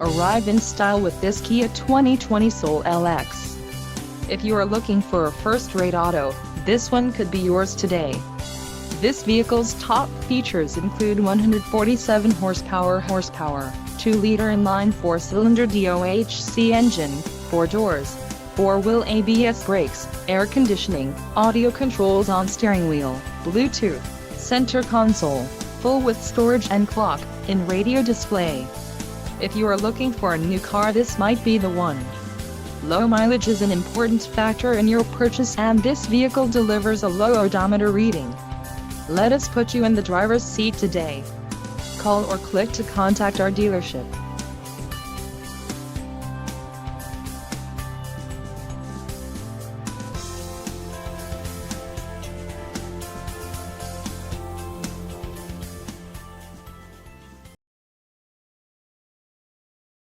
Arrive in style with this Kia 2020 Soul LX. If you are looking for a first-rate auto, this one could be yours today. This vehicle's top features include 147 horsepower, 2-liter inline 4-cylinder DOHC engine, 4 doors, 4-wheel ABS brakes, air conditioning, audio controls on steering wheel, Bluetooth, center console, full with storage and clock-in radio display. If you are looking for a new car, this might be the one. Low mileage is an important factor in your purchase, and this vehicle delivers a low odometer reading. Let us put you in the driver's seat today. Call or click to contact our dealership.